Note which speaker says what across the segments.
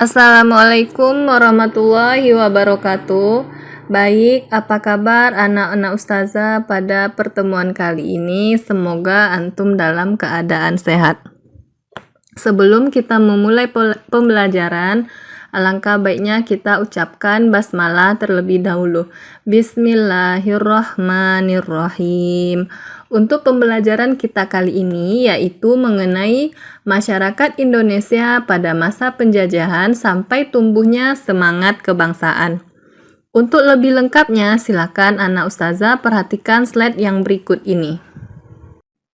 Speaker 1: Assalamualaikum warahmatullahi wabarakatuh. Baik, apa kabar anak-anak ustazah pada pertemuan kali ini? Semoga antum dalam keadaan sehat. Sebelum kita memulai pembelajaran, alangkah baiknya kita ucapkan basmalah terlebih dahulu. Bismillahirrahmanirrahim. Untuk pembelajaran kita kali ini yaitu mengenai masyarakat Indonesia pada masa penjajahan sampai tumbuhnya semangat kebangsaan. Untuk lebih lengkapnya, silakan anak ustazah perhatikan slide yang berikut ini.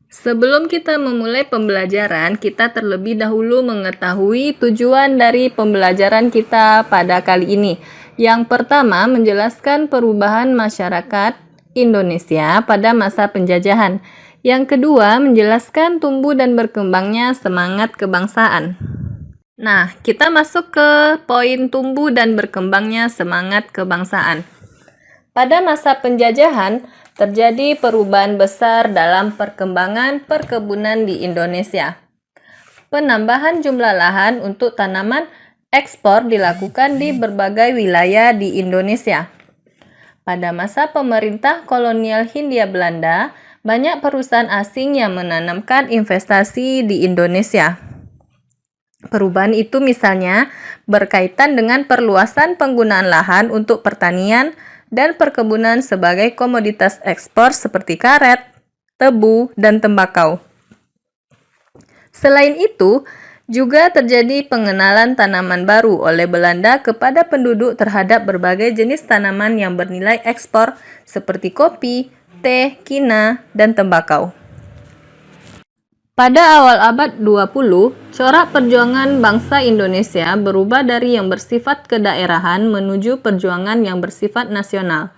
Speaker 1: Sebelum kita memulai pembelajaran, kita terlebih dahulu mengetahui tujuan dari pembelajaran kita pada kali ini. Yang pertama, menjelaskan perubahan masyarakat Indonesia pada masa penjajahan. Yang kedua, menjelaskan tumbuh dan berkembangnya semangat kebangsaan. Nah, kita masuk ke poin tumbuh dan berkembangnya semangat kebangsaan. Pada masa penjajahan, terjadi perubahan besar dalam perkembangan perkebunan di Indonesia. Penambahan jumlah lahan untuk tanaman ekspor dilakukan di berbagai wilayah di Indonesia. Pada masa pemerintah kolonial Hindia Belanda, banyak perusahaan asing yang menanamkan investasi di Indonesia. Perubahan itu misalnya berkaitan dengan perluasan penggunaan lahan untuk pertanian dan perkebunan sebagai komoditas ekspor seperti karet, tebu, dan tembakau. Selain itu, juga terjadi pengenalan tanaman baru oleh Belanda kepada penduduk terhadap berbagai jenis tanaman yang bernilai ekspor seperti kopi, teh, kina, dan tembakau. Pada awal abad 20, corak perjuangan bangsa Indonesia berubah dari yang bersifat kedaerahan menuju perjuangan yang bersifat nasional.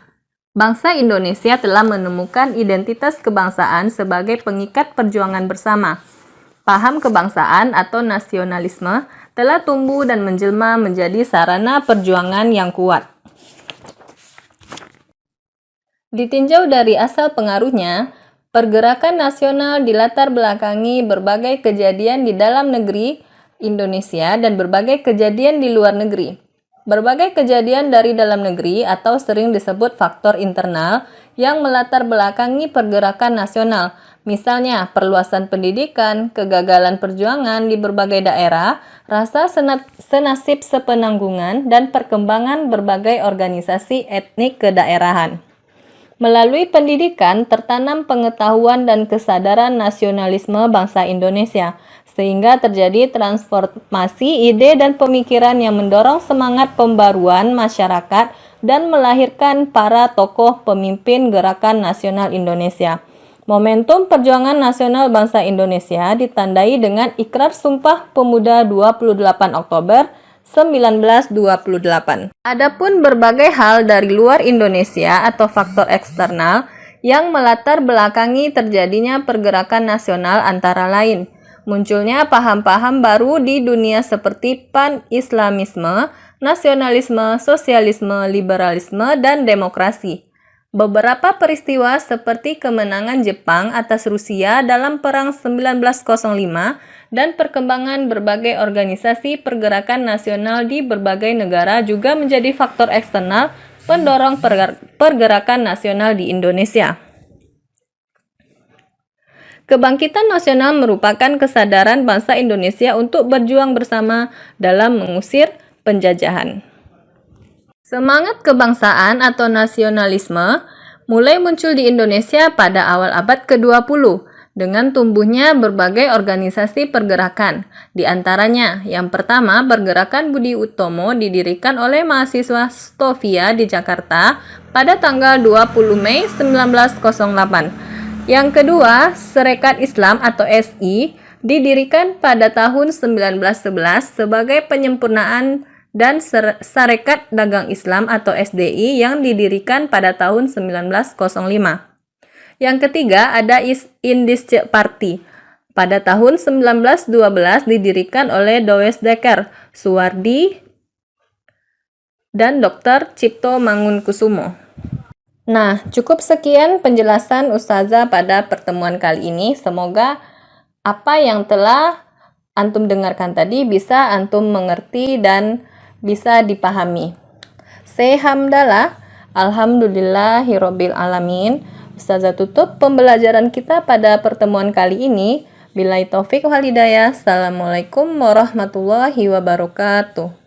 Speaker 1: Bangsa Indonesia telah menemukan identitas kebangsaan sebagai pengikat perjuangan bersama. Paham kebangsaan atau nasionalisme telah tumbuh dan menjelma menjadi sarana perjuangan yang kuat. Ditinjau dari asal pengaruhnya, pergerakan nasional dilatar belakangi berbagai kejadian di dalam negeri Indonesia dan berbagai kejadian di luar negeri. Berbagai kejadian dari dalam negeri atau sering disebut faktor internal yang melatar belakangi pergerakan nasional. Misalnya, perluasan pendidikan, kegagalan perjuangan di berbagai daerah, rasa senasib sepenanggungan, dan perkembangan berbagai organisasi etnik kedaerahan. Melalui pendidikan, tertanam pengetahuan dan kesadaran nasionalisme bangsa Indonesia, sehingga terjadi transformasi ide dan pemikiran yang mendorong semangat pembaruan masyarakat dan melahirkan para tokoh pemimpin gerakan nasional Indonesia. Momentum perjuangan nasional bangsa Indonesia ditandai dengan Ikrar Sumpah Pemuda 28 Oktober 1928. Adapun berbagai hal dari luar Indonesia atau faktor eksternal yang melatar belakangi terjadinya pergerakan nasional antara lain munculnya paham-paham baru di dunia seperti pan-islamisme, nasionalisme, sosialisme, liberalisme, dan demokrasi. Beberapa peristiwa seperti kemenangan Jepang atas Rusia dalam Perang 1905 dan perkembangan berbagai organisasi pergerakan nasional di berbagai negara juga menjadi faktor eksternal pendorong pergerakan nasional di Indonesia. Kebangkitan nasional merupakan kesadaran bangsa Indonesia untuk berjuang bersama dalam mengusir penjajahan. Semangat kebangsaan atau nasionalisme mulai muncul di Indonesia pada awal abad ke-20 dengan tumbuhnya berbagai organisasi pergerakan. Di antaranya, yang pertama, Pergerakan Budi Utomo didirikan oleh mahasiswa Stovia di Jakarta pada tanggal 20 Mei 1908. Yang kedua, Sarekat Islam atau SI didirikan pada tahun 1911 sebagai penyempurnaan dan Sarekat Dagang Islam atau SDI yang didirikan pada tahun 1905. Yang ketiga ada Indische Party. Pada tahun 1912 didirikan oleh Does Dekker, Suwardi, dan Dr. Cipto Mangunkusumo. Nah, cukup sekian penjelasan Ustazah pada pertemuan kali ini. Semoga apa yang telah antum dengarkan tadi bisa antum mengerti dan bisa dipahami. Hamdalah, alhamdulillahirabbil alamin. Ustazah tutup pembelajaran kita pada pertemuan kali ini. Billahi taufik wal hidayah. Assalamualaikum warahmatullahi wabarakatuh.